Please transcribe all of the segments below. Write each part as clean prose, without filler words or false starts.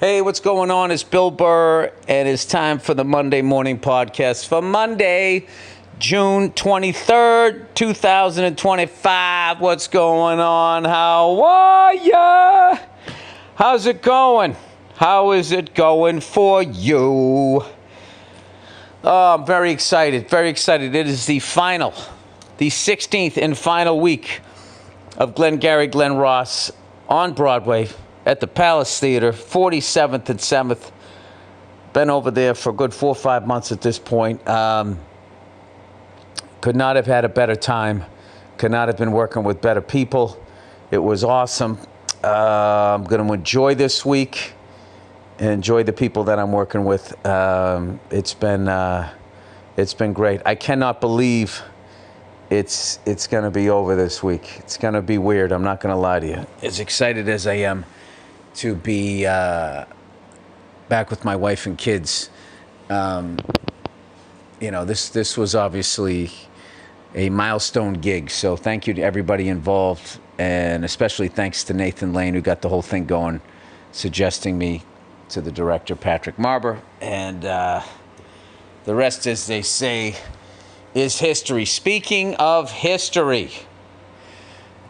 Hey, what's going on? It's Bill Burr, and it's time for the Monday Morning Podcast for Monday, June 23rd, 2025. What's going on? How are ya? How's it going? How is it going for you? Oh, I'm very excited, very excited. It is the 16th and final week of Glengarry Glen Ross on Broadway at the Palace Theater, 47th and 7th. Been over there for a good 4 or 5 months at this point. Could not have had a better time. Could not have been working with better people. It was awesome. I'm going to enjoy this week and enjoy the people that I'm working with. It's been great. I cannot believe it's going to be over this week. It's going to be weird. I'm not going to lie to you. As excited as I am to be back with my wife and kids. This was obviously a milestone gig. So thank you to everybody involved, and especially thanks to Nathan Lane, who got the whole thing going, suggesting me to the director, Patrick Marber. And the rest, as they say, is history. Speaking of history,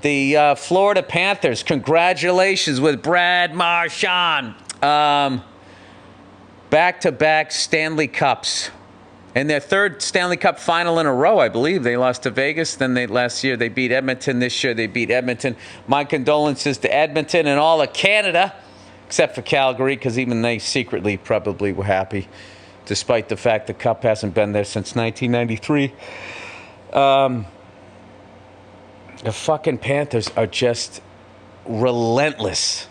the Florida Panthers, congratulations with Brad Marchand. Back-to-back Stanley Cups. And their third Stanley Cup final in a row, I believe. They lost to Vegas. Then last year they beat Edmonton. This year they beat Edmonton. My condolences to Edmonton and all of Canada, except for Calgary, because even they secretly probably were happy, despite the fact the Cup hasn't been there since 1993. The fucking Panthers are just relentless.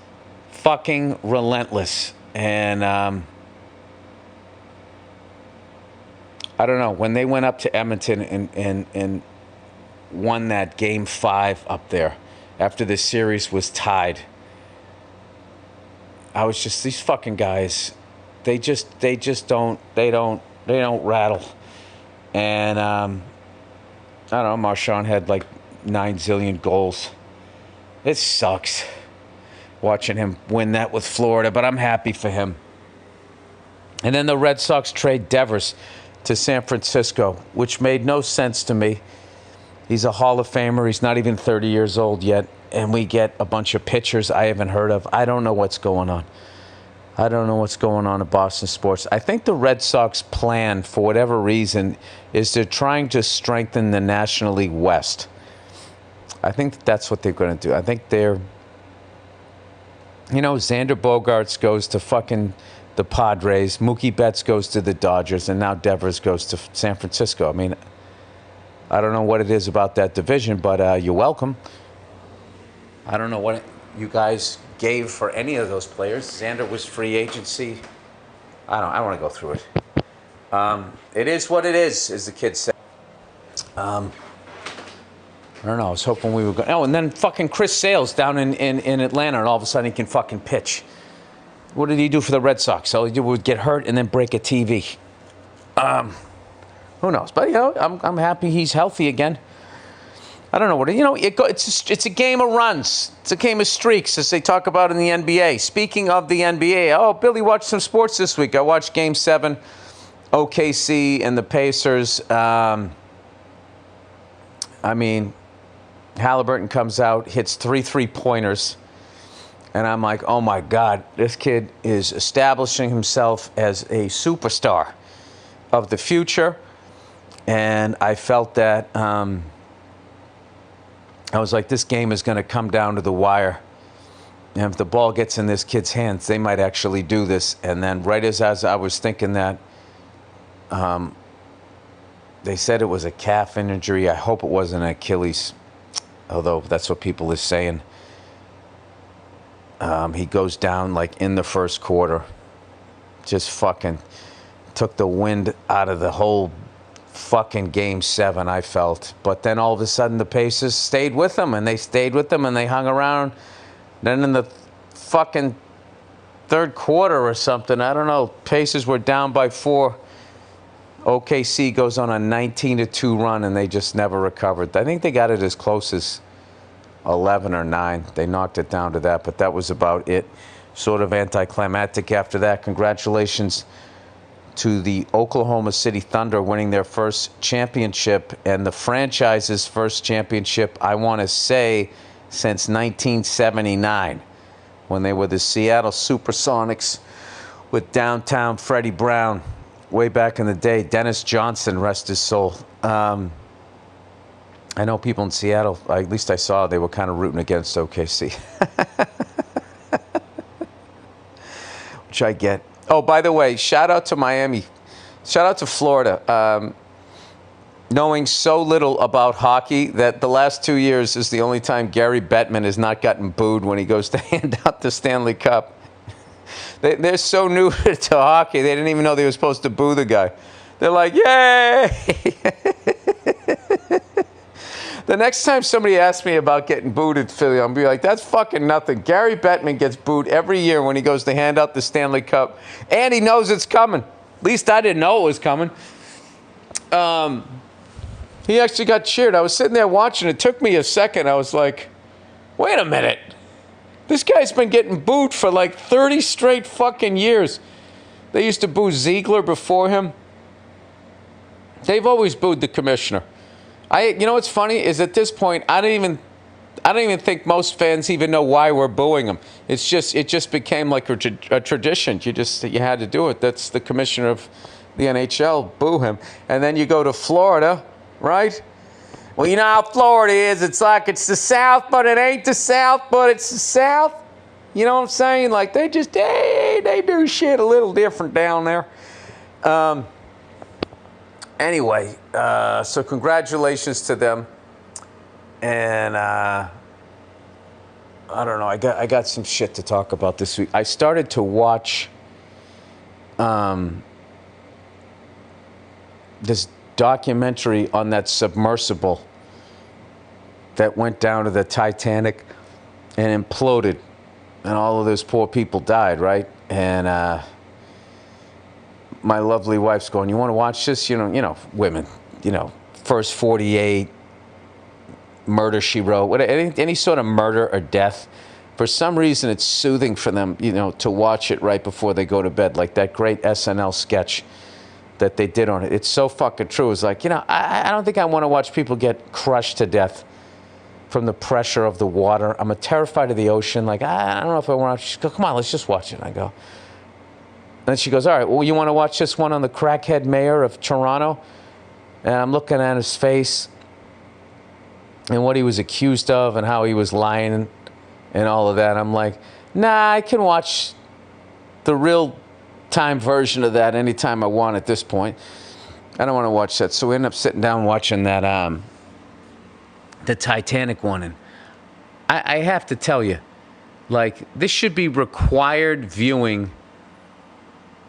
Fucking relentless. And I don't know. When they went up to Edmonton and won that Game 5 up there after the series was tied, I was just, these fucking guys, they don't rattle. And I don't know, Marchand had like 9 zillion goals. It sucks watching him win that with Florida, but I'm happy for him. And then the Red Sox trade Devers to San Francisco, which made no sense to me. He's a Hall of Famer. He's not even 30 years old yet. And we get a bunch of pitchers I haven't heard of. I don't know what's going on. I don't know what's going on in Boston sports. I think the Red Sox plan, for whatever reason, is they're trying to strengthen the National League West. I think that's what they're going to do. I think they're, Xander Bogaerts goes to fucking the Padres, Mookie Betts goes to the Dodgers, and now Devers goes to San Francisco. I mean, I don't know what it is about that division, but you're welcome. I don't know what you guys gave for any of those players. Xander was free agency. I don't want to go through it. It is what it is, as the kids say. I don't know. I was hoping we were going. Oh, and then fucking Chris Sale's down in Atlanta, and all of a sudden he can fucking pitch. What did he do for the Red Sox? All he did was get hurt and then break a TV. Who knows? But I'm happy he's healthy again. I don't know what it's a game of runs. It's a game of streaks, as they talk about in the NBA. Speaking of the NBA, Billy watched some sports this week. I watched Game 7, OKC and the Pacers. Halliburton comes out, hits 3 3-pointers. And I'm like, oh, my God, this kid is establishing himself as a superstar of the future. And I felt that I was like, this game is going to come down to the wire. And if the ball gets in this kid's hands, they might actually do this. And then right as I was thinking that, they said it was a calf injury. I hope it wasn't Achilles, although that's what people are saying. He goes down like in the first quarter. Just fucking took the wind out of the whole fucking Game 7, I felt. But then all of a sudden the Pacers stayed with them, and they stayed with them, and they hung around. Then in the fucking third quarter or something, I don't know, Pacers were down by 4. OKC goes on a 19-2 run, and they just never recovered. I think they got it as close as 11 or 9. They knocked it down to that, but that was about it. sort of anticlimactic after that. Congratulations to the Oklahoma City Thunder winning their first championship, and the franchise's first championship, I want to say, since 1979, when they were the Seattle Supersonics with downtown Freddie Brown way back in the day. Dennis Johnson, rest his soul. I know people in Seattle, at least I saw, they were kind of rooting against OKC. Which I get. Oh, by the way, shout out to Miami. Shout out to Florida. Knowing so little about hockey that the last 2 years is the only time Gary Bettman has not gotten booed when he goes to hand out the Stanley Cup. They're so new to hockey, they didn't even know they were supposed to boo the guy. They're like, yay! The next time somebody asks me about getting booed at Philly, I'll be like, that's fucking nothing. Gary Bettman gets booed every year when he goes to hand out the Stanley Cup. And he knows it's coming. At least I didn't know it was coming. He actually got cheered. I was sitting there watching. It took me a second. I was like, wait a minute. This guy's been getting booed for like 30 straight fucking years. They used to boo Ziegler before him. They've always booed the commissioner. You know what's funny is at this point I don't even think most fans even know why we're booing him. It just became like a tradition. You had to do it. That's the commissioner of the NHL. Boo him, and then you go to Florida, right? Well, you know how Florida is. It's like it's the South, but it ain't the South, but it's the South. You know what I'm saying? Like they do shit a little different down there. Anyway, so congratulations to them, and I don't know. I got some shit to talk about this week. I started to watch this documentary on that submersible that went down to the Titanic and imploded, and all of those poor people died, right? And my lovely wife's going, you want to watch this? You know, women, First 48, Murder, She Wrote, any sort of murder or death. For some reason, it's soothing for them, to watch it right before they go to bed, like that great SNL sketch that they did on it. It's so fucking true. It's like, I don't think I want to watch people get crushed to death from the pressure of the water. I'm terrified of the ocean. Like, I don't know if I want to. She goes, come on, let's just watch it. And I go. And she goes, all right, well, you want to watch this one on the crackhead mayor of Toronto? And I'm looking at his face and what he was accused of and how he was lying and all of that. I'm like, nah, I can watch the real-time version of that anytime I want at this point. I don't want to watch that. So we end up sitting down watching that, the Titanic one. And I have to tell you, like, this should be required viewing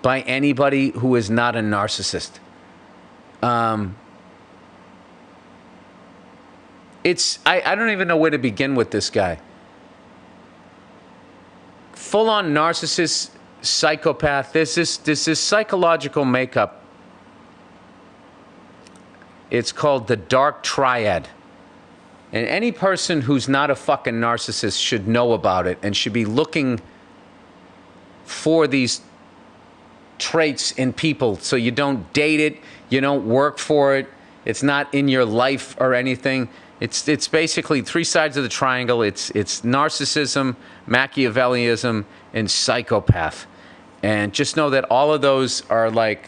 by anybody who is not a narcissist. I don't even know where to begin with this guy. Full-on narcissist, psychopath. There's this psychological makeup. It's called the dark triad. And any person who's not a fucking narcissist should know about it and should be looking for these traits in people, so you don't date it, you don't work for it, it's not in your life or anything. It's basically three sides of the triangle. It's narcissism, Machiavellianism, and psychopath. And just know that all of those are like,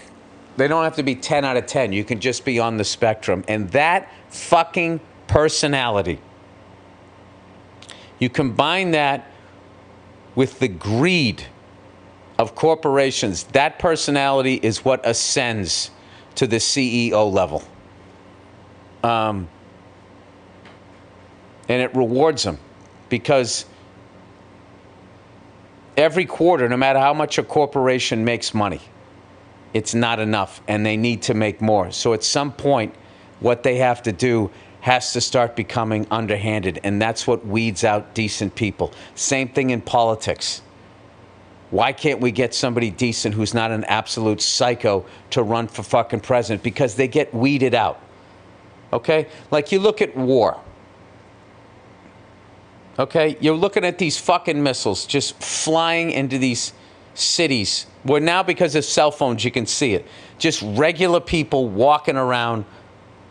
they don't have to be 10 out of 10. You can just be on the spectrum. And that fucking personality, you combine that with the greed of corporations, that personality is what ascends to the CEO level. And it rewards them because every quarter, no matter how much a corporation makes money, it's not enough and they need to make more. So at some point, what they have to do has to start becoming underhanded, and that's what weeds out decent people. Same thing in politics. Why can't we get somebody decent who's not an absolute psycho to run for fucking president? Because they get weeded out. Okay? Like you look at war. Okay? You're looking at these fucking missiles just flying into these cities where now, because of cell phones, you can see it. Just regular people walking around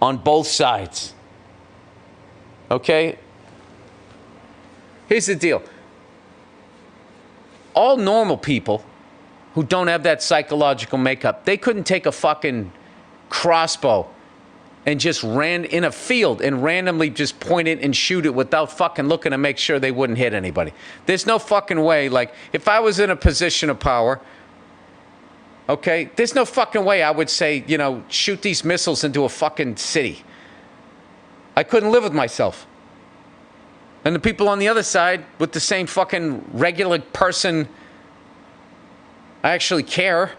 on both sides. Okay? Here's the deal. All normal people who don't have that psychological makeup, they couldn't take a fucking crossbow and just ran in a field and randomly just point it and shoot it without fucking looking to make sure they wouldn't hit anybody. There's no fucking way. Like, if I was in a position of power, okay, there's no fucking way I would say, you know, shoot these missiles into a fucking city. I couldn't live with myself. And the people on the other side with the same fucking regular person, I actually care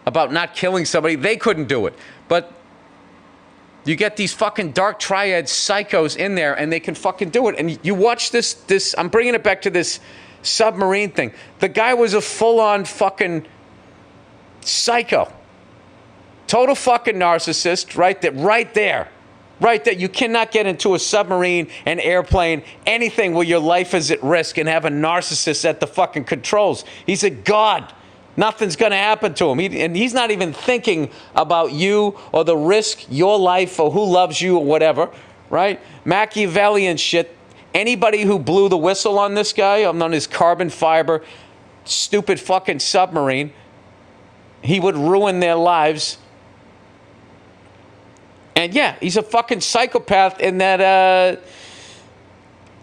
about not killing somebody, they couldn't do it. But you get these fucking dark triad psychos in there and they can fucking do it. And you watch this, I'm bringing it back to this submarine thing. The guy was a full-on fucking psycho. Total fucking narcissist, right there. Right there. You cannot get into a submarine, an airplane, anything where your life is at risk and have a narcissist at the fucking controls. He's a god. Nothing's going to happen to him. And he's not even thinking about you or the risk, your life, or who loves you or whatever, right? Machiavellian shit. Anybody who blew the whistle on this guy, on his carbon fiber, stupid fucking submarine, he would ruin their lives. And yeah, he's a fucking psychopath in that...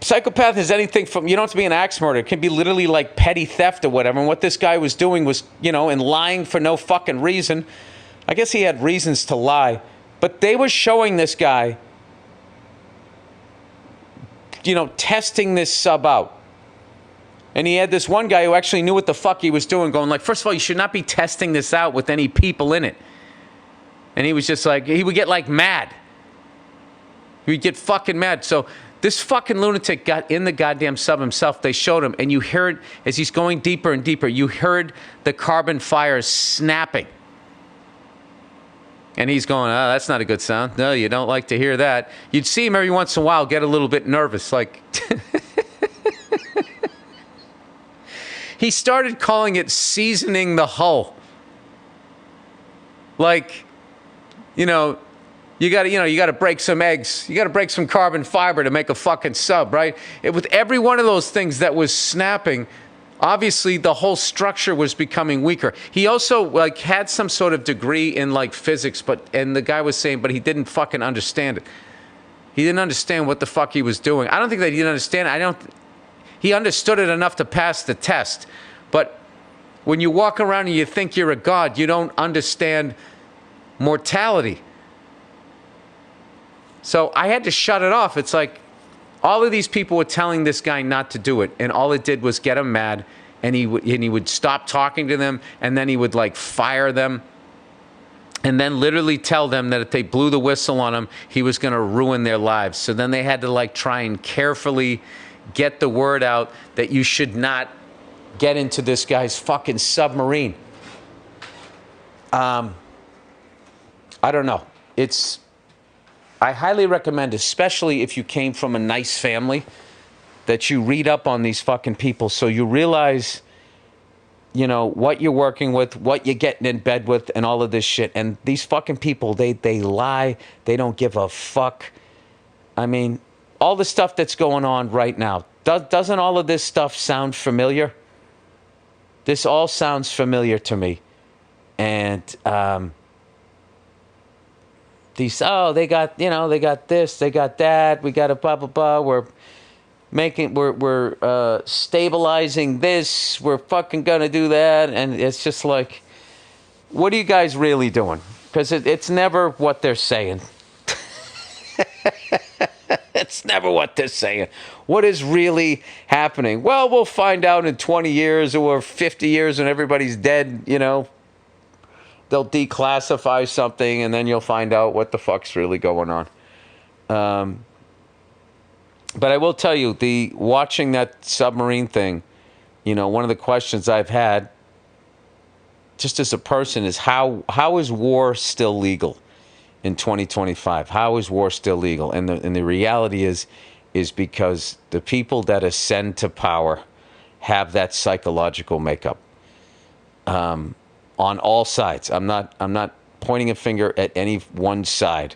Psychopath is anything from, you don't have to be an axe murderer. It can be literally like petty theft or whatever. And what this guy was doing was, you know, and lying for no fucking reason. I guess he had reasons to lie. But they were showing this guy, you know, testing this sub out. And he had this one guy who actually knew what the fuck he was doing, going like, first of all, you should not be testing this out with any people in it. And he was just like, he would get like mad. He would get fucking mad. So this fucking lunatic got in the goddamn sub himself. They showed him, and you heard, as he's going deeper and deeper, you heard the carbon fires snapping. And he's going, oh, that's not a good sound. No, you don't like to hear that. You'd see him every once in a while get a little bit nervous, like... He started calling it seasoning the hull. Like, you know... You got to break some eggs. You got to break some carbon fiber to make a fucking sub, right? With every one of those things that was snapping, obviously the whole structure was becoming weaker. He also like had some sort of degree in like physics, and the guy was saying, but he didn't fucking understand it. He didn't understand what the fuck he was doing. I don't think that he didn't understand it. He understood it enough to pass the test. But when you walk around and you think you're a god, you don't understand mortality. So I had to shut it off. It's like all of these people were telling this guy not to do it, and all it did was get him mad, and he would stop talking to them, and then he would like fire them, and then literally tell them that if they blew the whistle on him, he was going to ruin their lives. So then they had to like try and carefully get the word out that you should not get into this guy's fucking submarine. I don't know. I highly recommend, especially if you came from a nice family, that you read up on these fucking people so you realize, you know, what you're working with, what you're getting in bed with, and all of this shit. And these fucking people, they lie. They don't give a fuck. I mean, all the stuff that's going on right now, doesn't all of this stuff sound familiar? This all sounds familiar to me. And, they got this, they got that, we got a blah, blah, blah, we're stabilizing this, we're fucking gonna do that, and it's just like, what are you guys really doing? Because it's never what they're saying. It's never what they're saying. What is really happening? Well, we'll find out in 20 years or 50 years when everybody's dead, you know. They'll declassify something, and then you'll find out what the fuck's really going on. But I will tell you, watching that submarine thing, you know, one of the questions I've had, just as a person, is how is war still legal in 2025? How is war still legal? And the reality is, is because the people that ascend to power have that psychological makeup. On all sides. I'm not pointing a finger at any one side.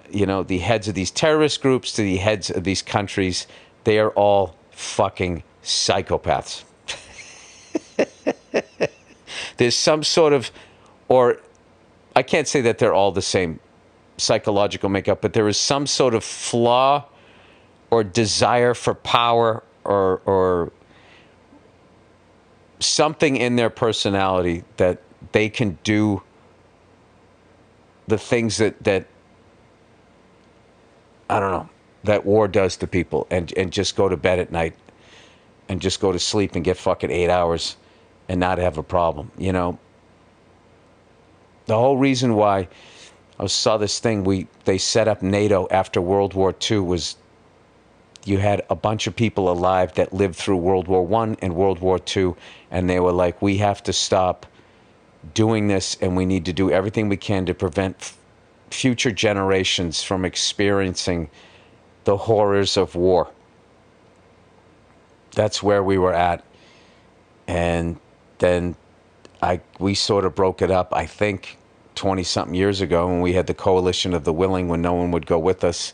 You know, the heads of these terrorist groups to the heads of these countries, they are all fucking psychopaths. There's some sort of, or I can't say that they're all the same psychological makeup, but there is some sort of flaw or desire for power or something in their personality that they can do the things that I don't know, that war does to people, and just go to bed at night and just go to sleep and get fucking 8 hours and not have a problem. You know, the whole reason why I saw this thing, they set up NATO after World War II was you had a bunch of people alive that lived through World War I and World War II, and they were like, we have to stop doing this, and we need to do everything we can to prevent future generations from experiencing the horrors of war. That's where we were at. And then we sort of broke it up, I think, 20-something years ago, when we had the coalition of the willing, when no one would go with us,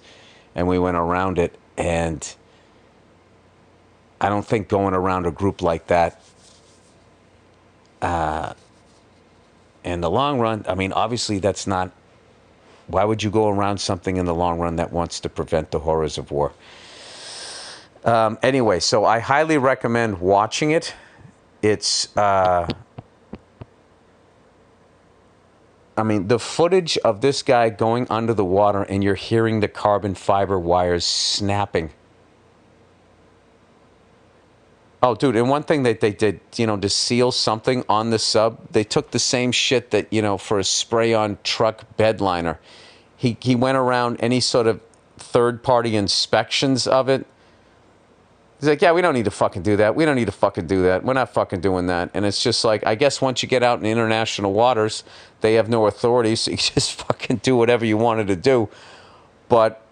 and we went around it. And I don't think going around a group like that, in the long run, I mean, obviously that's not, why would you go around something in the long run that wants to prevent the horrors of war? Anyway, so I highly recommend watching it. It's, I mean, the footage of this guy going under the water and you're hearing the carbon fiber wires snapping. Oh, dude, and one thing that they did, you know, to seal something on the sub, they took the same shit that, you know, for a spray-on truck bed liner. He went around any sort of third-party inspections of it. He's like, yeah, we don't need to fucking do that. We don't need to fucking do that. We're not fucking doing that. And it's just like, I guess once you get out in international waters, they have no authority, so you just fucking do whatever you wanted to do. But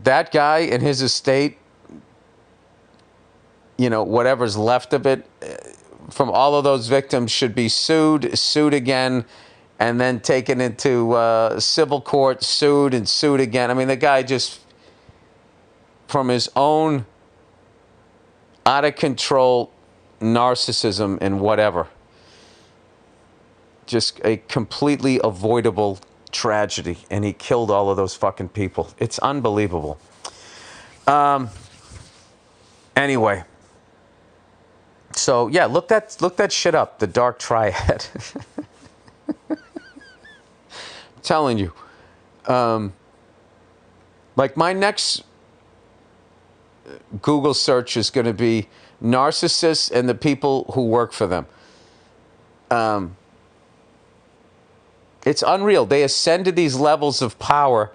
that guy and his estate, you know, whatever's left of it, from all of those victims should be sued again, and then taken into civil court, sued again. I mean, the guy just, from his own out-of-control narcissism and whatever, just a completely avoidable tragedy, and he killed all of those fucking people. It's unbelievable. Anyway, so yeah, look that shit up, the Dark Triad. I'm telling you, like my next Google search is going to be narcissists and the people who work for them. It's unreal. They ascend to these levels of power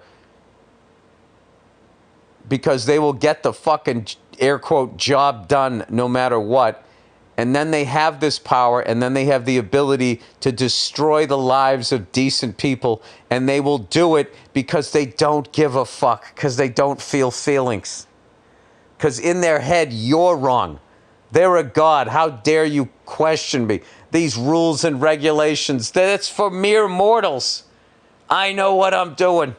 because they will get the fucking, air quote, job done no matter what. And then they have this power, and then they have the ability to destroy the lives of decent people, and they will do it because they don't give a fuck, because they don't feel feelings. Because in their head, you're wrong. They're a god. How dare you question me? These rules and regulations, that's for mere mortals. I know what I'm doing.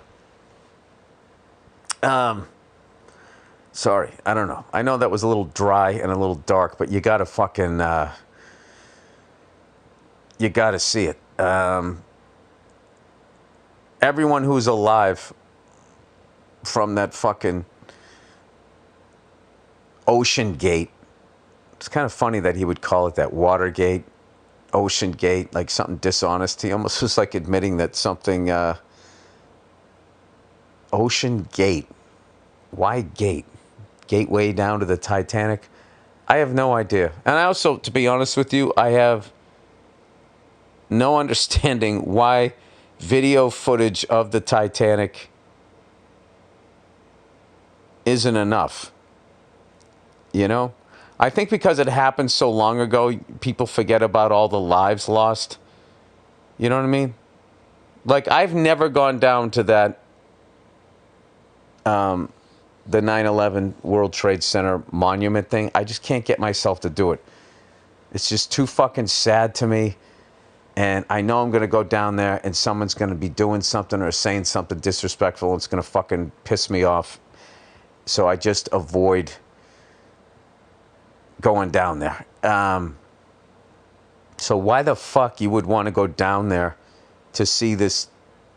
Sorry, I don't know. I know that was a little dry and a little dark, but you gotta fucking, you gotta see it. Everyone who's alive from that fucking Ocean Gate. It's kind of funny that he would call it that, Watergate, Ocean Gate, like something dishonest. He almost was like admitting that something, Ocean Gate. Why gate? Gateway down to the Titanic? I have no idea. And I also, to be honest with you, I have no understanding why video footage of the Titanic isn't enough. You know? I think because it happened so long ago, people forget about all the lives lost. You know what I mean? Like, I've never gone down to that the 9/11 World Trade Center monument thing. I just can't get myself to do it. It's just too fucking sad to me. And I know I'm going to go down there and someone's going to be doing something or saying something disrespectful. And it's going to fucking piss me off. So I just avoid going down there. So why the fuck you would want to go down there to see this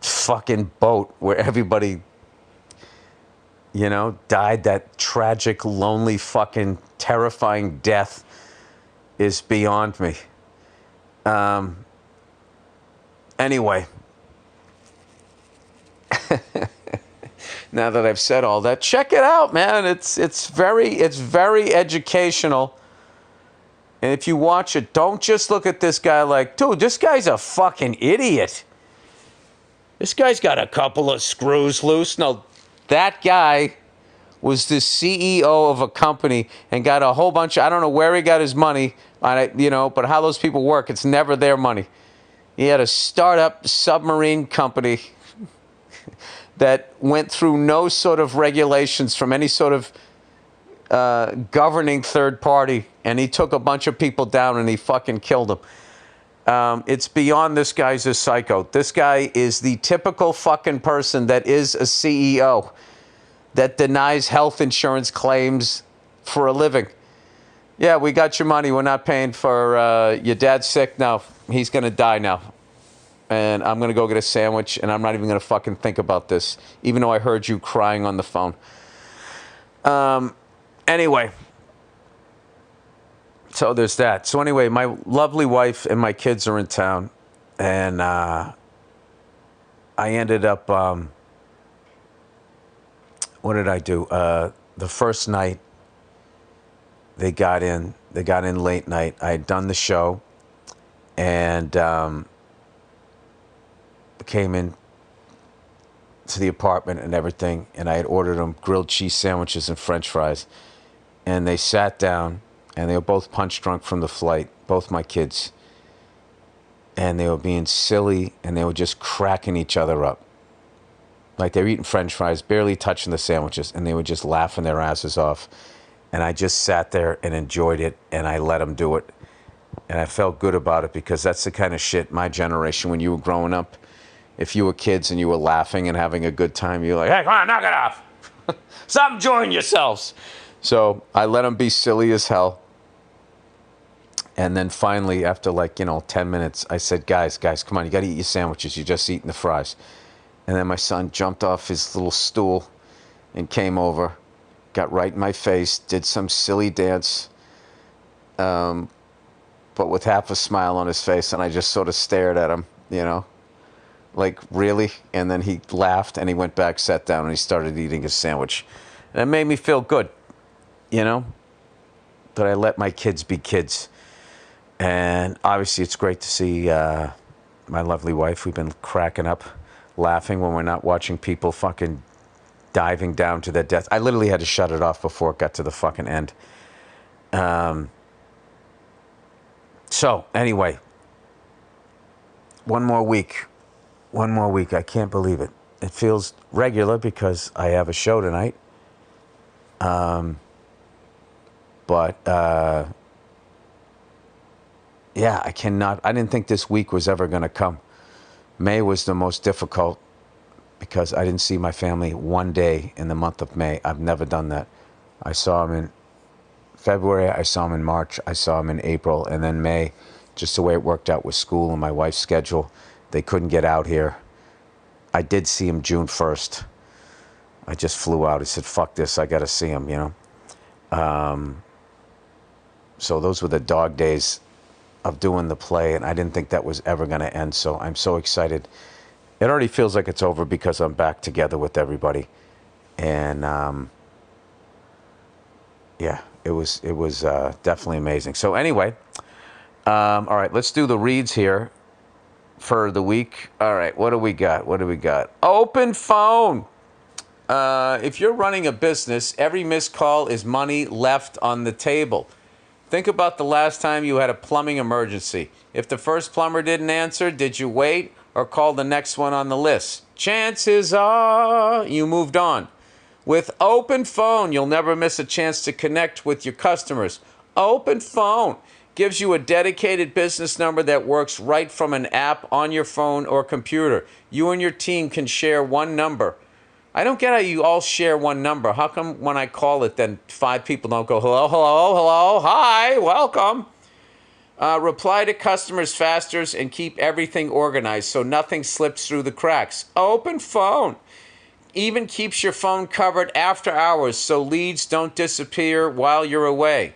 fucking boat where everybody, you know, died that tragic, lonely, fucking terrifying death is beyond me. Anyway, now that I've said all that, check it out, man. It's very educational. And if you watch it, don't just look at this guy like, dude, this guy's a fucking idiot. This guy's got a couple of screws loose. No, that guy was the CEO of a company and got a whole bunch of, I don't know where he got his money, you know, but how those people work, it's never their money. He had a startup submarine company that went through no sort of regulations from any sort of governing third party, and he took a bunch of people down and he fucking killed them. It's beyond this guy's a psycho. This guy is the typical fucking person that is a CEO that denies health insurance claims for a living. Yeah, we got your money. We're not paying for your dad's sick. No, he's going to die now. And I'm going to go get a sandwich, and I'm not even going to fucking think about this, even though I heard you crying on the phone. Anyway, so there's that. So anyway, my lovely wife and my kids are in town, and I ended up, what did I do? The first night, they got in late night. I had done the show, and came in to the apartment and everything, and I had ordered them grilled cheese sandwiches and French fries. And they sat down, and they were both punch drunk from the flight, both my kids. And they were being silly, and they were just cracking each other up. Like they were eating French fries, barely touching the sandwiches, and they were just laughing their asses off. And I just sat there and enjoyed it, and I let them do it. And I felt good about it, because that's the kind of shit my generation, when you were growing up, if you were kids and you were laughing and having a good time, you're like, hey, come on, knock it off. Stop enjoying yourselves. So I let them be silly as hell. And then finally, after 10 minutes, I said, guys, come on, you got to eat your sandwiches. You're just eating the fries. And then my son jumped off his little stool and came over, got right in my face, did some silly dance, but with half a smile on his face. And I just sort of stared at him, you know, like, really? And then he laughed, and he went back, sat down, and he started eating his sandwich. And it made me feel good, you know, that I let my kids be kids. And obviously it's great to see my lovely wife. We've been cracking up, laughing when we're not watching people fucking diving down to their death. I literally had to shut it off before it got to the fucking end. So, anyway, one more week. I can't believe it. It feels regular because I have a show tonight. Yeah, I didn't think this week was ever going to come. May was the most difficult because I didn't see my family one day in the month of May. I've never done that. I saw them in February, I saw them in March, I saw them in April, and then May, just the way it worked out with school and my wife's schedule, they couldn't get out here. I did see him June 1st. I just flew out. I said, fuck this, I got to see him, you know. So those were the dog days of doing the play, and I didn't think that was ever going to end, so I'm so excited. It already feels like it's over because I'm back together with everybody. And, yeah, it was definitely amazing. So anyway, all right, let's do the reads here for the week. All right, what do we got? Open phone. If you're running a business, every missed call is money left on the table. Think about the last time you had a plumbing emergency. If the first plumber didn't answer, did you wait or call the next one on the list? Chances are you moved on. With Open Phone, you'll never miss a chance to connect with your customers. Open Phone gives you a dedicated business number that works right from an app on your phone or computer. You and your team can share one number. I don't get how you all share one number. How come when I call it, then 5 people don't go, hello, hello, hello, hi, welcome? Reply to customers faster and keep everything organized so nothing slips through the cracks. Open Phone even keeps your phone covered after hours so leads don't disappear while you're away.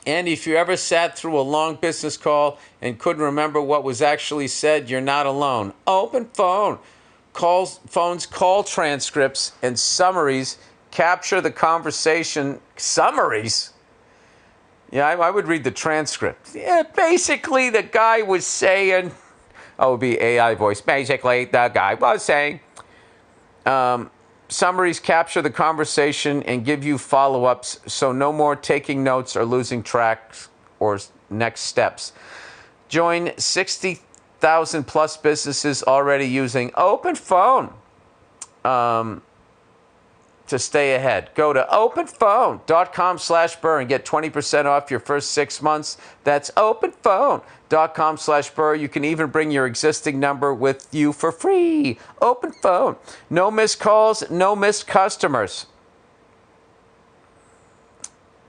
And if you ever sat through a long business call and couldn't remember what was actually said, you're not alone. Open Phone. Phone's call transcripts and summaries capture the conversation. Summaries? Yeah, I would read the transcript. Yeah, basically the guy was saying, it would be AI voice. Basically, the guy was saying. Summaries capture the conversation and give you follow-ups, so no more taking notes or losing track or next steps. Join 60,000 plus businesses already using Open Phone to stay ahead. Go to openphone.com/Burr and get 20% off your first 6 months. That's openphone.com/Burr. You can even bring your existing number with you for free. Open Phone. No missed calls, no missed customers.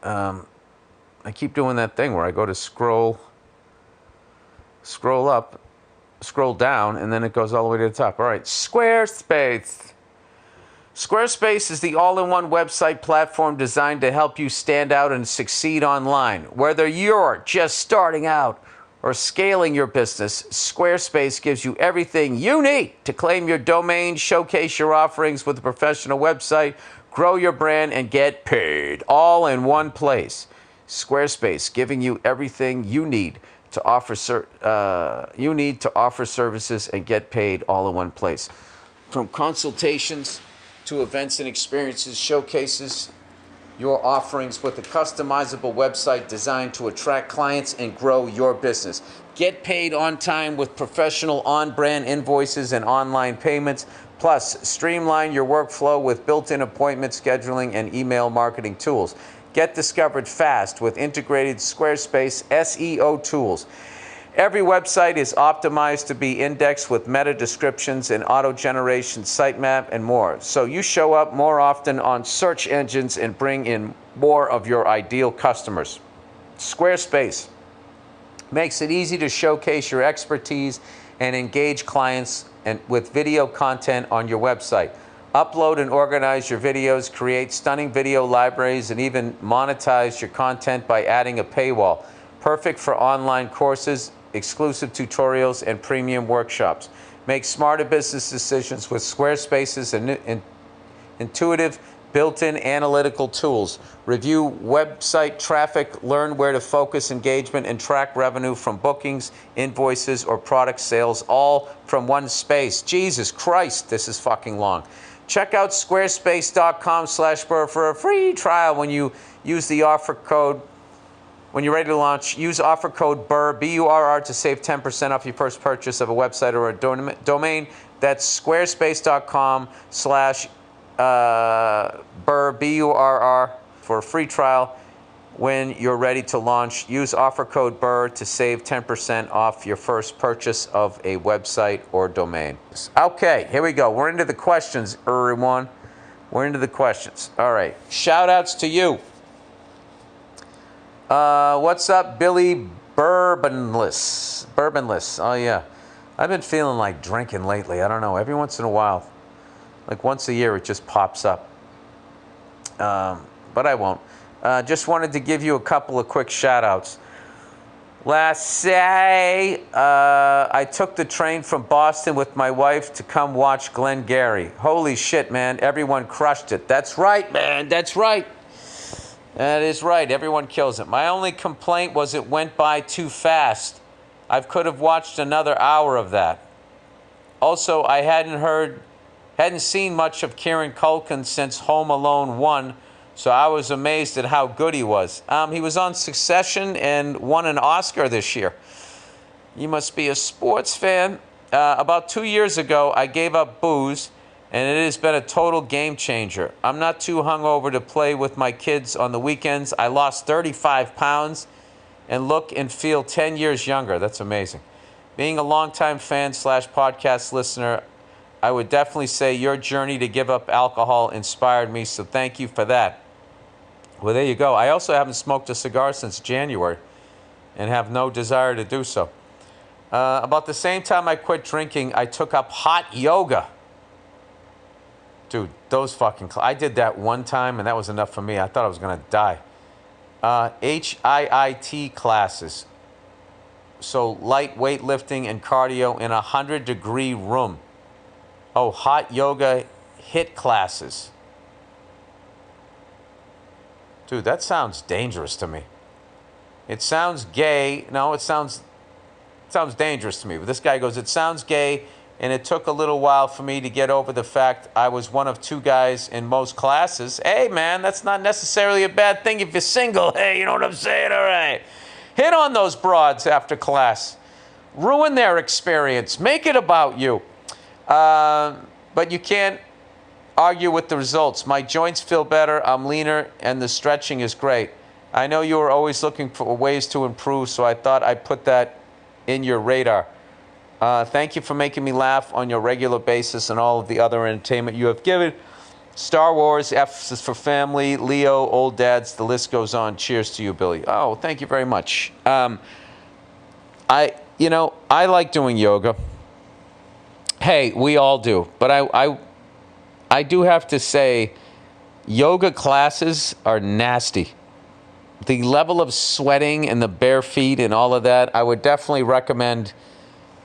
I keep doing that thing where I go to scroll up, scroll down, and then it goes all the way to the top. All right, Squarespace. Squarespace is the all-in-one website platform designed to help you stand out and succeed online. Whether you're just starting out or scaling your business, Squarespace gives you everything you need to claim your domain, showcase your offerings with a professional website, grow your brand, and get paid all in one place. Squarespace, giving you everything you need to offer services and get paid all in one place. From consultations to events and experiences, showcases your offerings with a customizable website designed to attract clients and grow your business. Get paid on time with professional on-brand invoices and online payments. Plus, streamline your workflow with built-in appointment scheduling and email marketing tools. Get discovered fast with integrated Squarespace SEO tools. Every website is optimized to be indexed with meta descriptions and auto-generation sitemap and more. So you show up more often on search engines and bring in more of your ideal customers. Squarespace makes it easy to showcase your expertise and engage clients with video content on your website. Upload and organize your videos, create stunning video libraries, and even monetize your content by adding a paywall. Perfect for online courses, exclusive tutorials, and premium workshops. Make smarter business decisions with Squarespace's intuitive built-in analytical tools. Review website traffic, learn where to focus engagement, and track revenue from bookings, invoices, or product sales, all from one space. Jesus Christ, this is fucking long. Check out squarespace.com/Burr for a free trial when you use the offer code. When you're ready to launch, use offer code BURR, B-U-R-R, to save 10% off your first purchase of a website or a domain. That's squarespace.com/Burr, B-U-R-R, for a free trial. When you're ready to launch, use offer code BURR to save 10% off your first purchase of a website or domain. Okay, here we go. We're into the questions, everyone. We're into the questions. All right. Shout outs to you. What's up, Billy Bourbonless? Oh, yeah. I've been feeling like drinking lately. I don't know. Every once in a while, like once a year, it just pops up. But I won't. Just wanted to give you a couple of quick shout-outs. Last say, I took the train from Boston with my wife to come watch Glengarry. Holy shit, man. Everyone crushed it. That's right, man. That's right. That is right. Everyone kills it. My only complaint was it went by too fast. I could have watched another hour of that. Also, I hadn't seen much of Kieran Culkin since Home Alone 1, so I was amazed at how good he was. He was on Succession and won an Oscar this year. You must be a sports fan. About 2 years ago, I gave up booze and it has been a total game changer. I'm not too hungover to play with my kids on the weekends. I lost 35 pounds and look and feel 10 years younger. That's amazing. Being a longtime fan / podcast listener, I would definitely say your journey to give up alcohol inspired me, so thank you for that. Well, there you go. I also haven't smoked a cigar since January and have no desire to do so. About the same time I quit drinking, I took up hot yoga. Dude, those fucking... I did that one time, and that was enough for me. I thought I was going to die. HIIT classes. So light weightlifting and cardio in a 100-degree room. Oh, hot yoga HIIT classes. Dude, that sounds dangerous to me. It sounds gay. No, it sounds dangerous to me. But this guy goes, it sounds gay, and it took a little while for me to get over the fact I was one of 2 guys in most classes. Hey, man, that's not necessarily a bad thing if you're single. Hey, you know what I'm saying? All right. Hit on those broads after class. Ruin their experience. Make it about you. But you can't argue with the results. My joints feel better. I'm leaner, and the stretching is great. I know you are always looking for ways to improve, so I thought I'd put that in your radar. Thank you for making me laugh on your regular basis and all of the other entertainment you have given. Star Wars, F is for family, Leo, old dads, the list goes on. Cheers to you, Billy. Oh, thank you very much. I like doing yoga. Hey, we all do. But I do have to say, yoga classes are nasty. The level of sweating and the bare feet and all of that, I would definitely recommend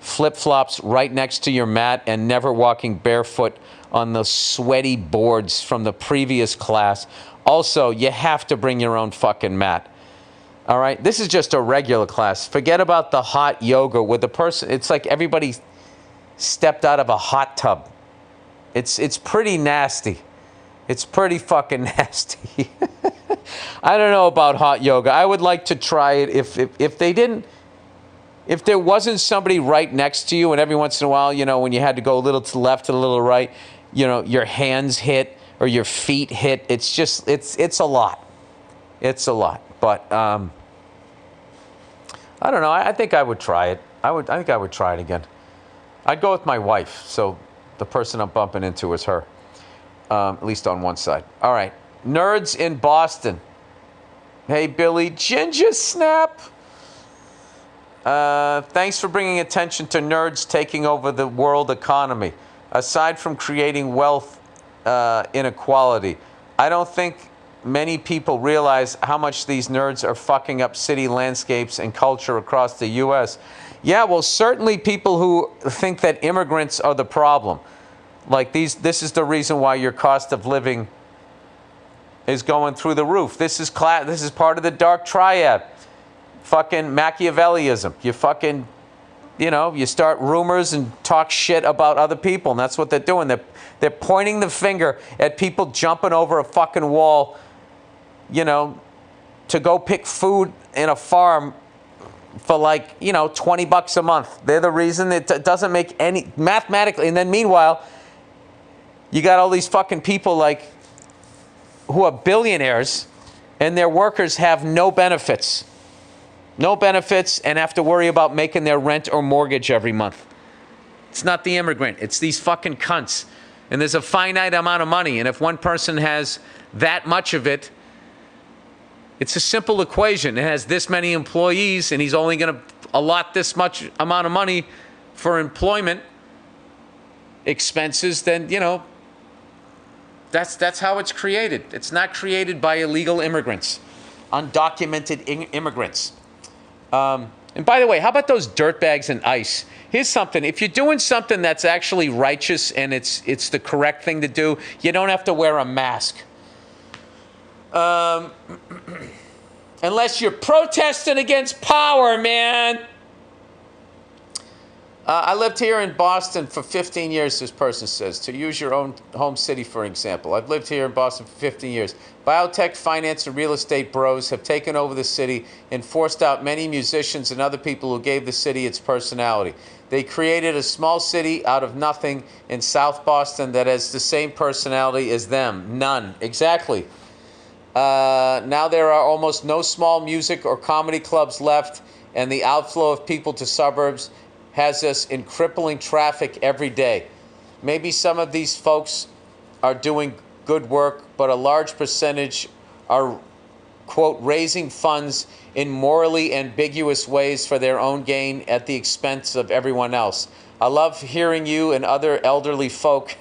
flip-flops right next to your mat and never walking barefoot on the sweaty boards from the previous class. Also, you have to bring your own fucking mat. All right? This is just a regular class. Forget about the hot yoga with the person. It's like everybody stepped out of a hot tub. It's pretty nasty. It's pretty fucking nasty. I don't know about hot yoga. I would like to try it if there wasn't somebody right next to you, and every once in a while, when you had to go a little to the left, a little right, your hands hit or your feet hit. It's a lot. It's a lot. But I don't know. I think I would try it. I think I would try it again. I'd go with my wife, so the person I'm bumping into is her, at least on one side. All right. Nerds in Boston. Hey, Billy. Ginger snap. Thanks for bringing attention to nerds taking over the world economy. Aside from creating wealth inequality, I don't think many people realize how much these nerds are fucking up city landscapes and culture across the U.S. Yeah, well, certainly people who think that immigrants are the problem. Like this is the reason why your cost of living is going through the roof. This is part of the dark triad. Fucking Machiavellianism. You fucking, you start rumors and talk shit about other people, and that's what they're doing. They're pointing the finger at people jumping over a fucking wall, to go pick food in a farm for like, $20 a month. They're the reason it doesn't make any mathematically. And then meanwhile, you got all these fucking people who are billionaires, and their workers have no benefits. No benefits, and have to worry about making their rent or mortgage every month. It's not the immigrant. It's these fucking cunts. And there's a finite amount of money. And if one person has that much of it, it's a simple equation. It has this many employees, and he's only going to allot this much amount of money for employment expenses. Then, that's how it's created. It's not created by illegal immigrants, undocumented immigrants. And by the way, how about those dirtbags in ICE? Here's something. If you're doing something that's actually righteous and it's the correct thing to do, you don't have to wear a mask. Unless you're protesting against power, man. I lived here in Boston for 15 years, this person says. To use your own home city, for example. I've lived here in Boston for 15 years. Biotech, finance, and real estate bros have taken over the city and forced out many musicians and other people who gave the city its personality. They created a small city out of nothing in South Boston that has the same personality as them. None. Exactly. Now there are almost no small music or comedy clubs left, and the outflow of people to suburbs has us in crippling traffic every day. Maybe some of these folks are doing good work, but a large percentage are, quote, raising funds in morally ambiguous ways for their own gain at the expense of everyone else. I love hearing you and other elderly folk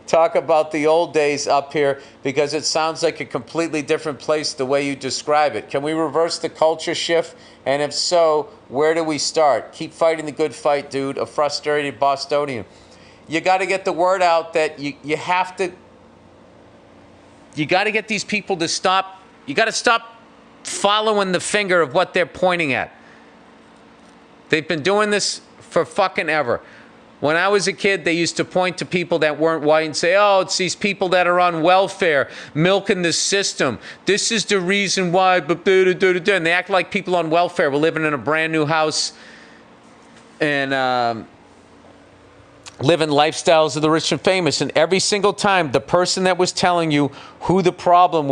talk about the old days up here, because it sounds like a completely different place the way you describe it. Can we reverse the culture shift? And if so, where do we start? Keep fighting the good fight, dude. A frustrated Bostonian. You got to get the word out that you got to get these people to stop. You got to stop following the finger of what they're pointing at. They've been doing this for fucking ever. When I was a kid, they used to point to people that weren't white and say, oh, it's these people that are on welfare, milking the system. This is the reason why, and they act like people on welfare were living in a brand new house and living lifestyles of the rich and famous. And every single time, the person that was telling you who the problem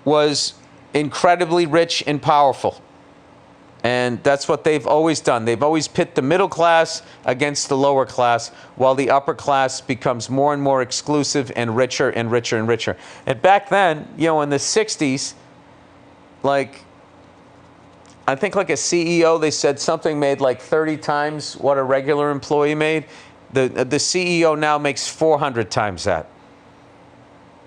was incredibly rich and powerful. And that's what they've always done. They've always pit the middle class against the lower class, while the upper class becomes more and more exclusive and richer and richer and richer. And back then, you know, in the 60s, like, I think like a CEO, they said something made like 30 times what a regular employee made. The CEO now makes 400 times that.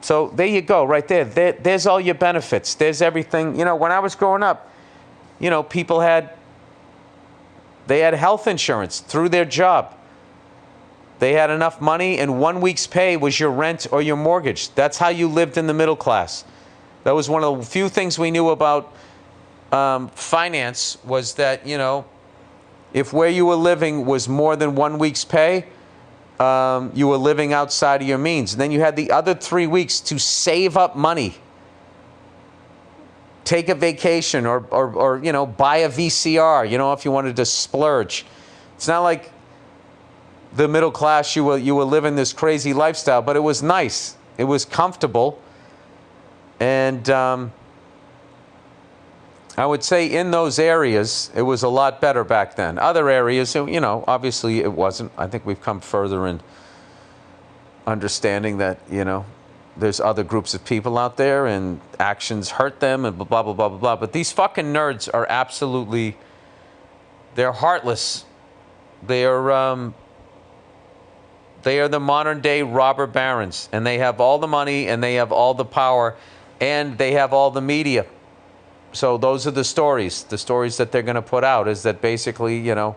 So there you go, right there. There's all your benefits. There's everything. You know, when I was growing up, you know, people had health insurance through their job. They had enough money, and 1 week's pay was your rent or your mortgage. That's how you lived in the middle class. That was one of the few things we knew about finance, was that, you know, if where you were living was more than 1 week's pay, you were living outside of your means. And then you had the other 3 weeks to save up money. Take a vacation or you know, buy a VCR, you know, if you wanted to splurge. It's not like the middle class, you were living this crazy lifestyle, but it was nice. It was comfortable. And I would say in those areas, it was a lot better back then. Other areas, you know, obviously it wasn't. I think we've come further in understanding that, you know, there's other groups of people out there and actions hurt them and blah, blah, blah, blah, blah. But these fucking nerds are absolutely, they're heartless. They are the modern day robber barons, and they have all the money and they have all the power and they have all the media. So those are the stories that they're going to put out, is that basically, you know,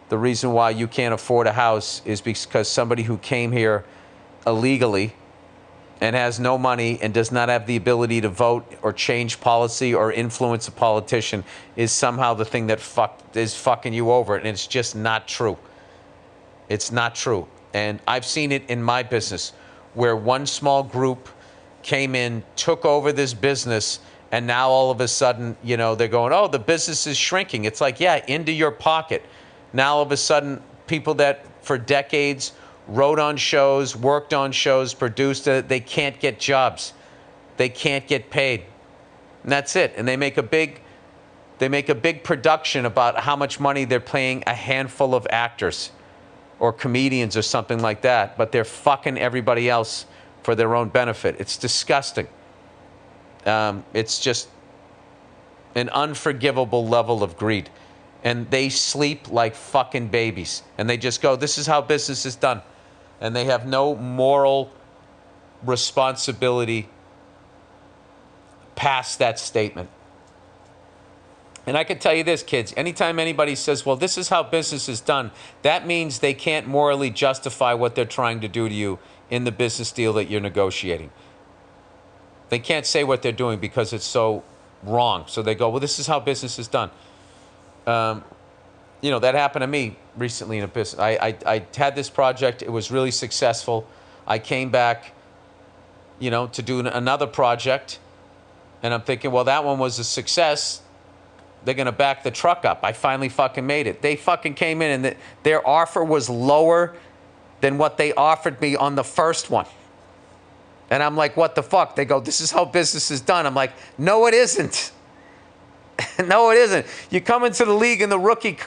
the reason why you can't afford a house is because somebody who came here illegally and has no money and does not have the ability to vote or change policy or influence a politician is somehow the thing that is fucking you over. And it's just not true. It's not true. And I've seen it in my business, where one small group came in, took over this business, and now all of a sudden, you know, they're going, oh, the business is shrinking. It's like, yeah, into your pocket. Now all of a sudden, people that for decades wrote on shows, worked on shows, produced it, they can't get jobs. They can't get paid. And that's it. And they make a big production about how much money they're paying a handful of actors or comedians or something like that, but they're fucking everybody else for their own benefit. It's disgusting. It's just an unforgivable level of greed. And they sleep like fucking babies. And they just go, this is how business is done. And they have no moral responsibility past that statement. And I can tell you this, kids, anytime anybody says, well, this is how business is done, that means they can't morally justify what they're trying to do to you in the business deal that you're negotiating. They can't say what they're doing because it's so wrong. So they go, well, this is how business is done. that happened to me recently in a business. I had this project. It was really successful. I came back, to do another project. And I'm thinking, well, that one was a success. They're going to back the truck up. I finally fucking made it. They fucking came in and their offer was lower than what they offered me on the first one. And I'm like, what the fuck? They go, this is how business is done. I'm like, no, it isn't. No, it isn't. You come into the league in the rookie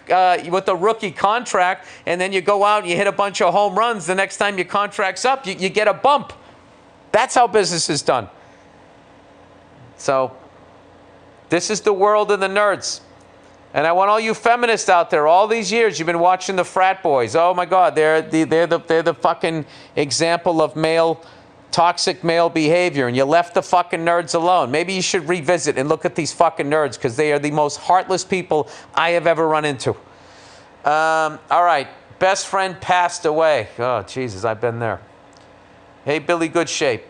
with the rookie contract, and then you go out and you hit a bunch of home runs. The next time your contract's up, you get a bump. That's how business is done. So this is the world of the nerds. And I want all you feminists out there, all these years you've been watching the frat boys. Oh my God, they're the fucking example of toxic male behavior, and you left the fucking nerds alone. Maybe you should revisit and look at these fucking nerds, because they are the most heartless people I have ever run into. All right, best friend passed away. Oh, Jesus, I've been there. Hey, Billy Good Shape.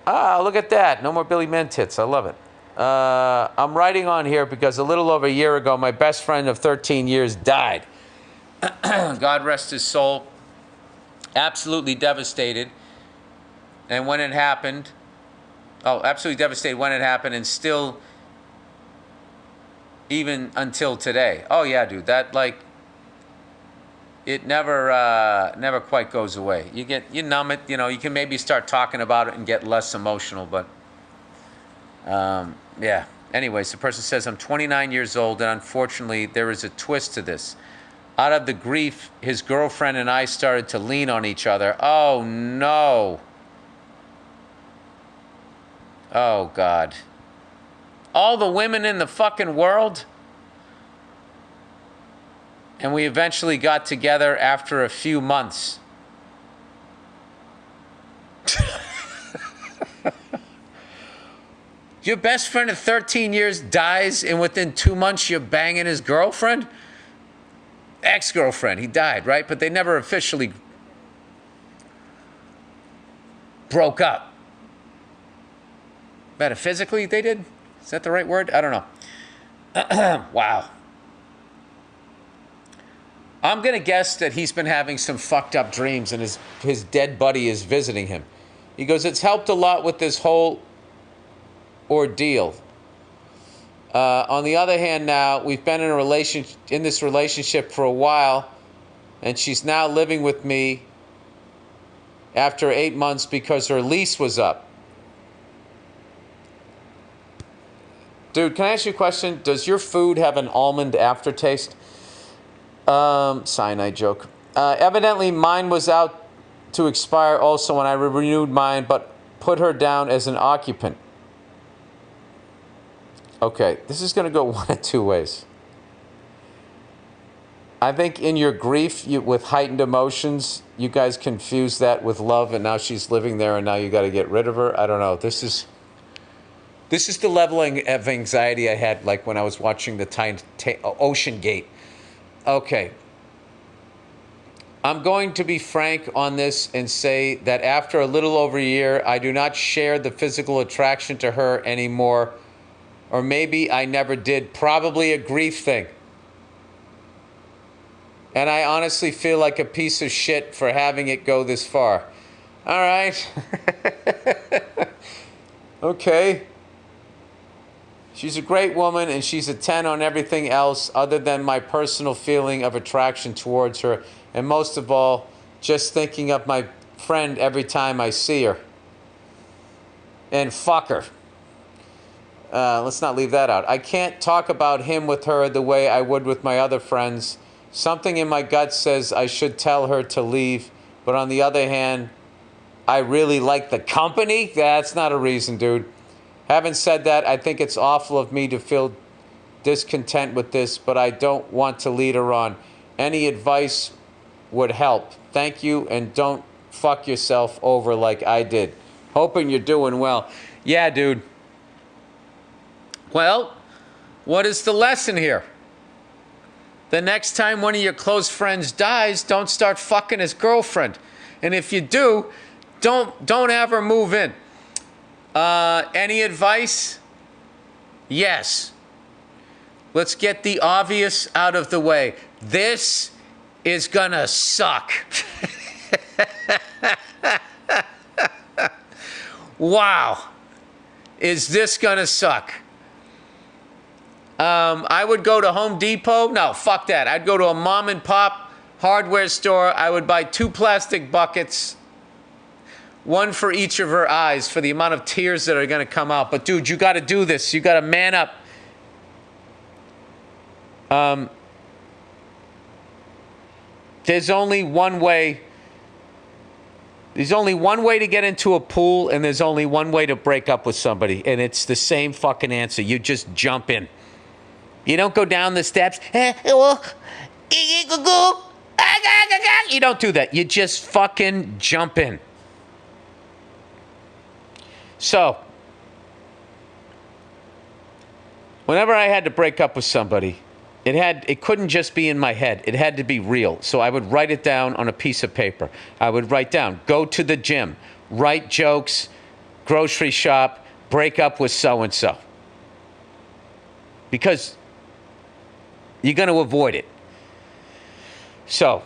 Ah, look at that. No more Billy Man Tits. I love it. I'm writing on here because a little over a year ago, my best friend of 13 years died. God rest his soul. Absolutely devastated. And when it happened, absolutely devastated when it happened, and still, even until today. Oh yeah, dude, that it never quite goes away. You numb it, you can maybe start talking about it and get less emotional, but yeah. Anyways, the person says, I'm 29 years old, and unfortunately there is a twist to this. Out of the grief, his girlfriend and I started to lean on each other. Oh no. Oh God. All the women in the fucking world? And we eventually got together after a few months. Your best friend of 13 years dies, and within 2 months you're banging his girlfriend? Ex-girlfriend. He died, right? But they never officially broke up. Metaphysically, they did? Is that the right word? I don't know. Wow. I'm going to guess that he's been having some fucked up dreams, and his dead buddy is visiting him. He goes, it's helped a lot with this whole ordeal. On the other hand, now, we've been in this relationship for a while, and she's now living with me after 8 months because her lease was up. Dude, can I ask you a question? Does your food have an almond aftertaste? Cyanide joke. Evidently, mine was out to expire also when I renewed mine, but put her down as an occupant. Okay, this is going to go one of two ways. I think in your grief, with heightened emotions, you guys confuse that with love, and now she's living there, and now you got to get rid of her. I don't know. This is the leveling of anxiety I had, like when I was watching the Ocean Gate. Okay. I'm going to be frank on this and say that after a little over a year, I do not share the physical attraction to her anymore. Or maybe I never did. Probably a grief thing. And I honestly feel like a piece of shit for having it go this far. All right. Okay. She's a great woman, and she's a 10 on everything else other than my personal feeling of attraction towards her. And most of all, just thinking of my friend every time I see her. And fuck her. Let's not leave that out. I can't talk about him with her the way I would with my other friends. Something in my gut says I should tell her to leave. But on the other hand, I really like the company. That's not a reason, dude. Having said that, I think it's awful of me to feel discontent with this, but I don't want to lead her on. Any advice would help. Thank you, and don't fuck yourself over like I did. Hoping you're doing well. Yeah, dude. Well, what is the lesson here? The next time one of your close friends dies, don't start fucking his girlfriend. And if you do, don't have her move in. Any advice? Yes. let's get the obvious out of the way. This is gonna suck. Wow. Is this gonna suck? I would go to Home Depot. No, fuck that. I'd go to a mom and pop hardware store. I would buy 2 plastic buckets, one for each of her eyes, for the amount of tears that are going to come out. But dude, you got to do this. You got to man up. There's only one way. There's only one way to get into a pool, and there's only one way to break up with somebody, and it's the same fucking answer. You just jump in. You don't go down the steps. You don't do that. You just fucking jump in. So, whenever I had to break up with somebody, it couldn't just be in my head. It had to be real. So I would write it down on a piece of paper. I would write down, go to the gym, write jokes, grocery shop, break up with so-and-so. Because you're going to avoid it. So,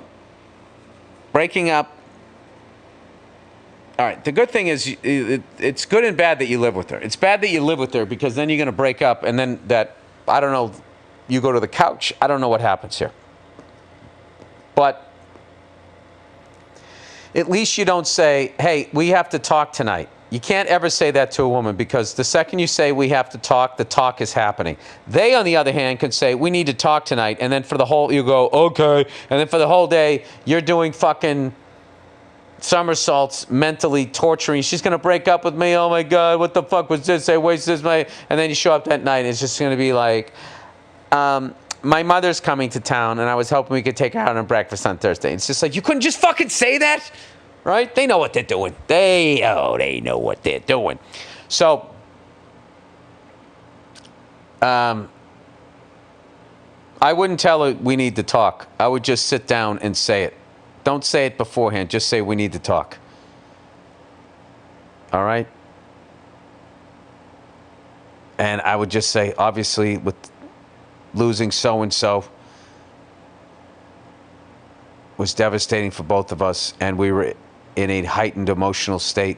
breaking up. All right, the good thing is it's good and bad that you live with her. It's bad that you live with her because then you're going to break up and then I don't know, you go to the couch. I don't know what happens here. But at least you don't say, hey, we have to talk tonight. You can't ever say that to a woman because the second you say we have to talk, the talk is happening. They, on the other hand, can say we need to talk tonight, and then for the whole, you go, okay, and then for the whole day, you're doing fucking somersaults, mentally torturing. She's going to break up with me. Oh my God, what the fuck was this? I wasted this money. And then you show up that night, and it's just going to be like, my mother's coming to town, and I was hoping we could take her out on breakfast on Thursday. It's just like, you couldn't just fucking say that? Right? They know what they're doing. They know what they're doing. So, I wouldn't tell her we need to talk. I would just sit down and say it. Don't say it beforehand. Just say we need to talk. All right? And I would just say, obviously, with losing so-and-so was devastating for both of us, and we were in a heightened emotional state,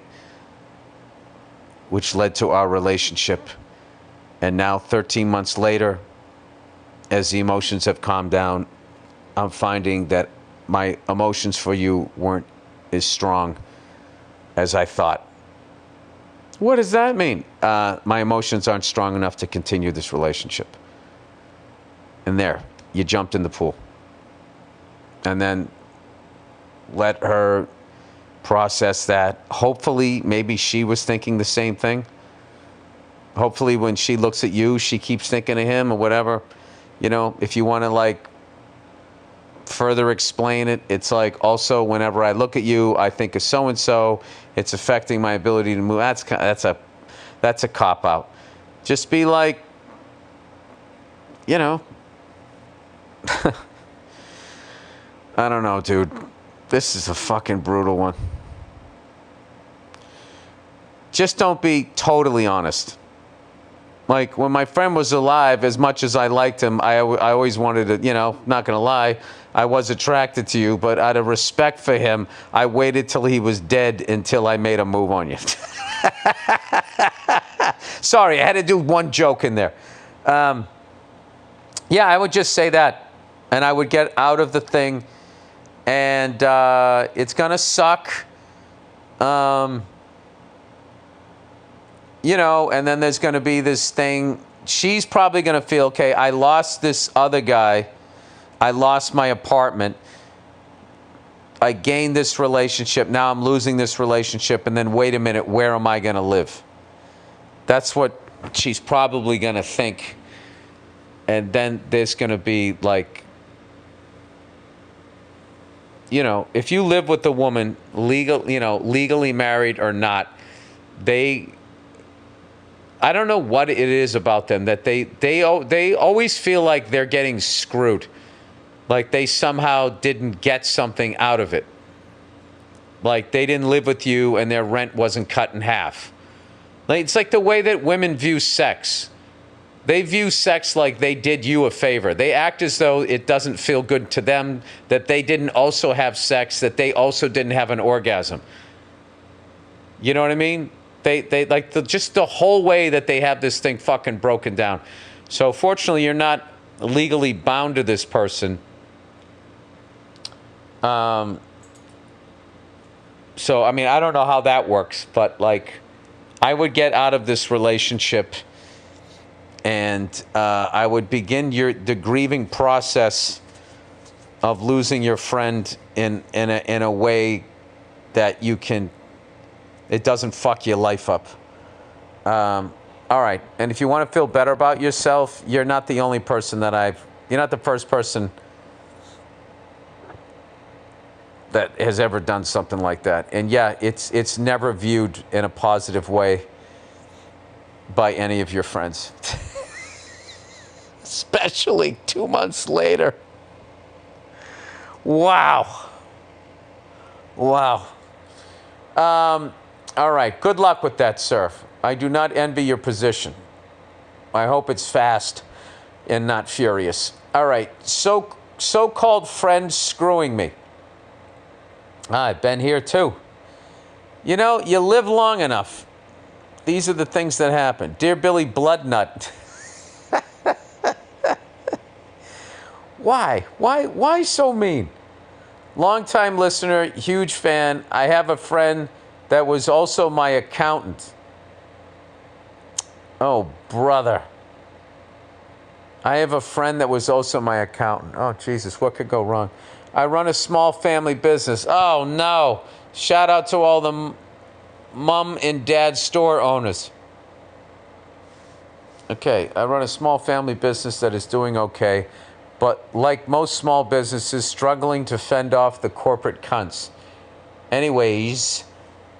which led to our relationship. And now, 13 months later, as the emotions have calmed down, I'm finding that my emotions for you weren't as strong as I thought. What does that mean? My emotions aren't strong enough to continue this relationship. And there, you jumped in the pool. And then let her process that. Hopefully, maybe she was thinking the same thing. Hopefully, when she looks at you, she keeps thinking of him or whatever. You know, if you want to, like, further explain it, it's like, also, whenever I look at you, I think of so-and-so. It's affecting my ability to move. That's a cop-out. Just be like, you know, I don't know, dude. This is a fucking brutal one. Just don't be totally honest. Like, when my friend was alive, as much as I liked him, I always wanted to, you know, not going to lie, I was attracted to you, but out of respect for him, I waited till he was dead until I made a move on you. Sorry, I had to do one joke in there. Yeah, I would just say that, and I would get out of the thing, and it's going to suck. You know, and then there's going to be this thing. She's probably going to feel, okay, I lost this other guy. I lost my apartment. I gained this relationship. Now I'm losing this relationship. And then, wait a minute, where am I going to live? That's what she's probably going to think. And then there's going to be, like, you know, if you live with a woman, legally married or not, I don't know what it is about them that they always feel like they're getting screwed. Like they somehow didn't get something out of it. Like they didn't live with you and their rent wasn't cut in half. Like, it's like the way that women view sex. They view sex like they did you a favor. They act as though it doesn't feel good to them, that they didn't also have sex, that they also didn't have an orgasm. You know what I mean? They like just the whole way that they have this thing fucking broken down. So fortunately, you're not legally bound to this person. So, I mean, I don't know how that works, but like, I would get out of this relationship and I would begin the grieving process of losing your friend in a way that you can, it doesn't fuck your life up. All right, and if you want to feel better about yourself, you're not the only person that you're not the first person that has ever done something like that. And yeah, it's never viewed in a positive way by any of your friends. Especially 2 months later. Wow. Wow. All right, good luck with that, sir. I do not envy your position. I hope it's fast and not furious. All right, so-called friend screwing me. I've been here too. You know, you live long enough. These are the things that happen. Dear Billy Bloodnut. Why so mean? Long-time listener, huge fan. I have a friend that was also my accountant. Oh, brother. I have a friend that was also my accountant. Oh, Jesus, what could go wrong? I run a small family business. Oh, no. Shout out to all the mom and dad store owners. Okay, I run a small family business that is doing okay, but like most small businesses, struggling to fend off the corporate cunts. Anyways,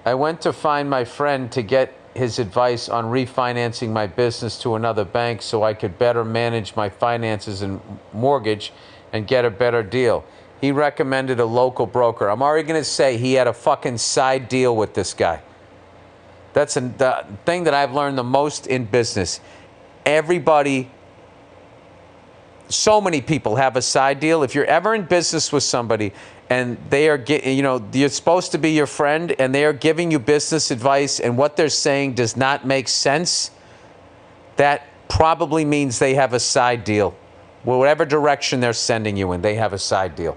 I went to find my friend to get his advice on refinancing my business to another bank so I could better manage my finances and mortgage and get a better deal. He recommended a local broker. I'm already going to say he had a fucking side deal with this guy. That's the thing that I've learned the most in business. Everybody, so many people have a side deal. If you're ever in business with somebody and they are, you're supposed to be your friend and they are giving you business advice and what they're saying does not make sense, that probably means they have a side deal. Whatever direction they're sending you in, they have a side deal.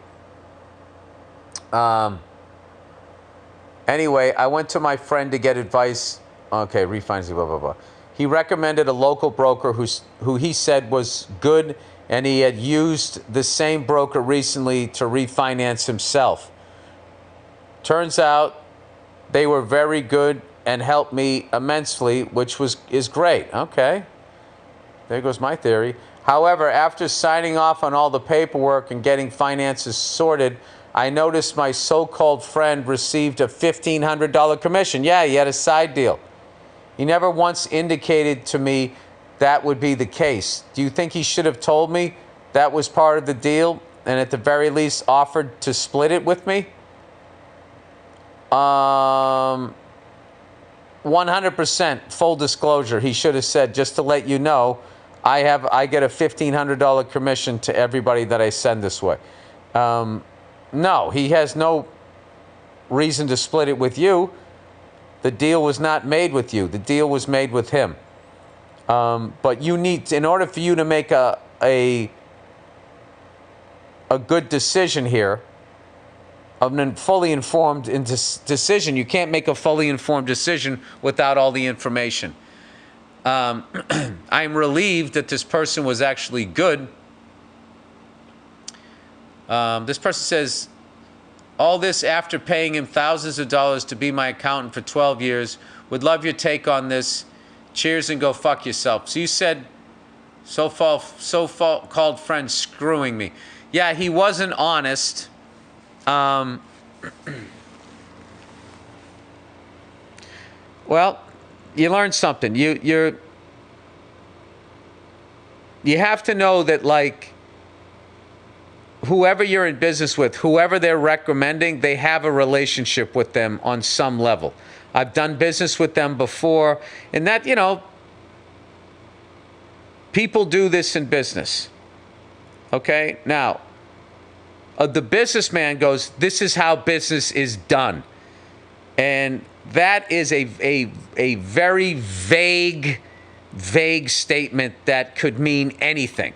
Anyway, I went to my friend to get advice. Okay, refinancing, blah, blah, blah. He recommended a local broker who he said was good, and he had used the same broker recently to refinance himself. Turns out they were very good and helped me immensely, which is great. Okay, there goes my theory. However, after signing off on all the paperwork and getting finances sorted, I noticed my so-called friend received a $1,500 commission. Yeah, he had a side deal. He never once indicated to me that would be the case. Do you think he should have told me that was part of the deal and at the very least offered to split it with me? 100% full disclosure. He should have said, just to let you know, I get a $1,500 commission to everybody that I send this way. No, he has no reason to split it with you. The deal was not made with you. The deal was made with him. But you need, in order for you to make a good decision here, a fully informed decision, you can't make a fully informed decision without all the information. I'm relieved that this person was actually good. This person says, all this after paying him thousands of dollars to be my accountant for 12 years. Would love your take on this. Cheers and go fuck yourself. So you said, so-called friend screwing me. Yeah, he wasn't honest. Well, you learned something. You have to know that, like, whoever you're in business with, whoever they're recommending, they have a relationship with them on some level. I've done business with them before, and that, People do this in business. Okay? Now, the businessman goes, this is how business is done. And that is a very vague statement that could mean anything.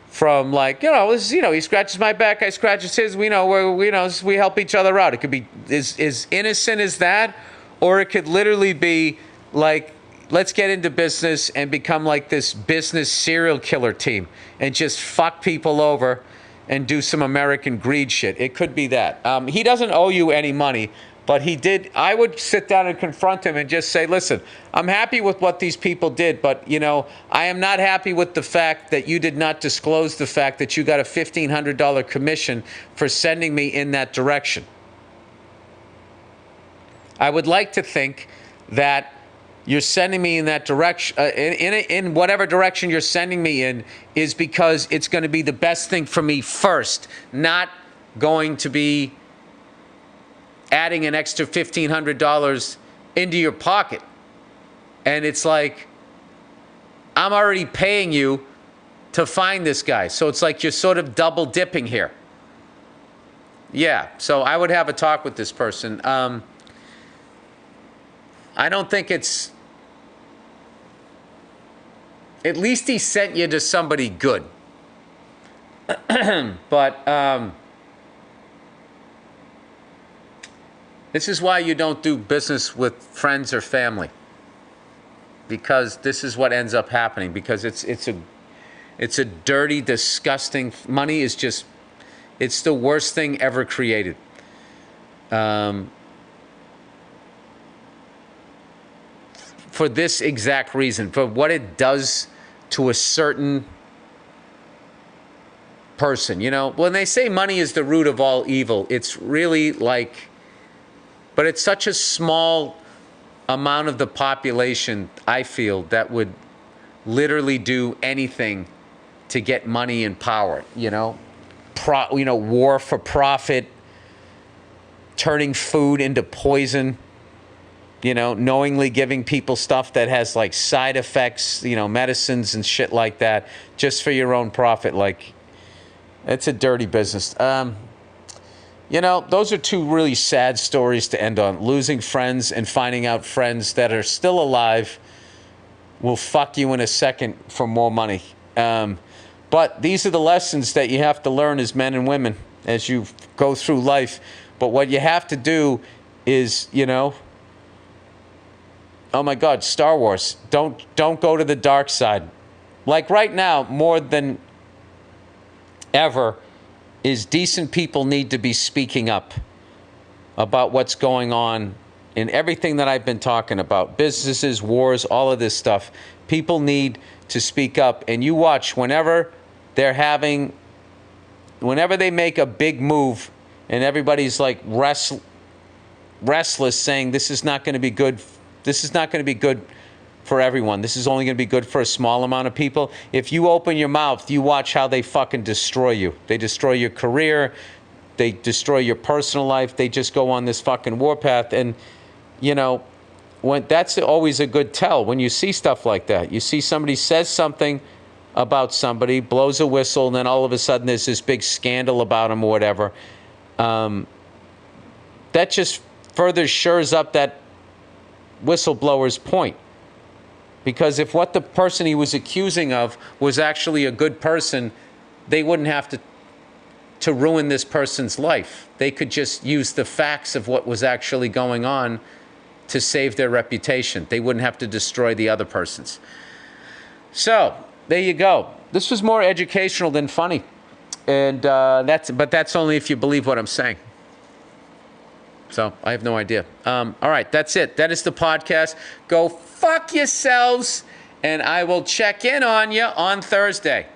From like, he scratches my back, I scratches his, we help each other out. It could be as innocent as that, or it could literally be like, let's get into business and become like this business serial killer team and just fuck people over and do some American greed shit. It could be that. He doesn't owe you any money, but he did. I would sit down and confront him and just say, listen, I'm happy with what these people did, but, I am not happy with the fact that you did not disclose the fact that you got a $1,500 commission for sending me in that direction. I would like to think that you're sending me in that direction, in whatever direction you're sending me in, is because it's going to be the best thing for me first, not going to be adding an extra $1,500 into your pocket. And it's like, I'm already paying you to find this guy. So it's like you're sort of double dipping here. Yeah, so I would have a talk with this person. I don't think it's... At least he sent you to somebody good. But this is why you don't do business with friends or family. Because this is what ends up happening. Because it's a dirty, disgusting... Money is just... It's the worst thing ever created. For this exact reason, for what it does to a certain person. When they say money is the root of all evil, it's really like, but it's such a small amount of the population, I feel, that would literally do anything to get money and power. War for profit, turning food into poison. Knowingly giving people stuff that has like side effects, medicines and shit like that, just for your own profit. Like, it's a dirty business. Those are two really sad stories to end on. Losing friends and finding out friends that are still alive will fuck you in a second for more money. But these are the lessons that you have to learn as men and women as you go through life. But what you have to do is, oh my God, Star Wars. Don't go to the dark side. Like right now, more than ever, is decent people need to be speaking up about what's going on in everything that I've been talking about. Businesses, wars, all of this stuff. People need to speak up. And you watch, whenever they make a big move and everybody's like restless saying this is not going to be good. This is not going to be good for everyone. This is only going to be good for a small amount of people. If you open your mouth, you watch how they fucking destroy you. They destroy your career. They destroy your personal life. They just go on this fucking warpath. And, that's always a good tell when you see stuff like that. You see somebody says something about somebody, blows a whistle, and then all of a sudden there's this big scandal about them or whatever. That just further shores up that whistleblower's point. Because if what the person he was accusing of was actually a good person, they wouldn't have to ruin this person's life. They could just use the facts of what was actually going on to save their reputation. They wouldn't have to destroy the other person's. So, there you go. This was more educational than funny. And that's only if you believe what I'm saying. So, I have no idea. All right, that's it. That is the podcast. Go fuck yourselves, and I will check in on you on Thursday.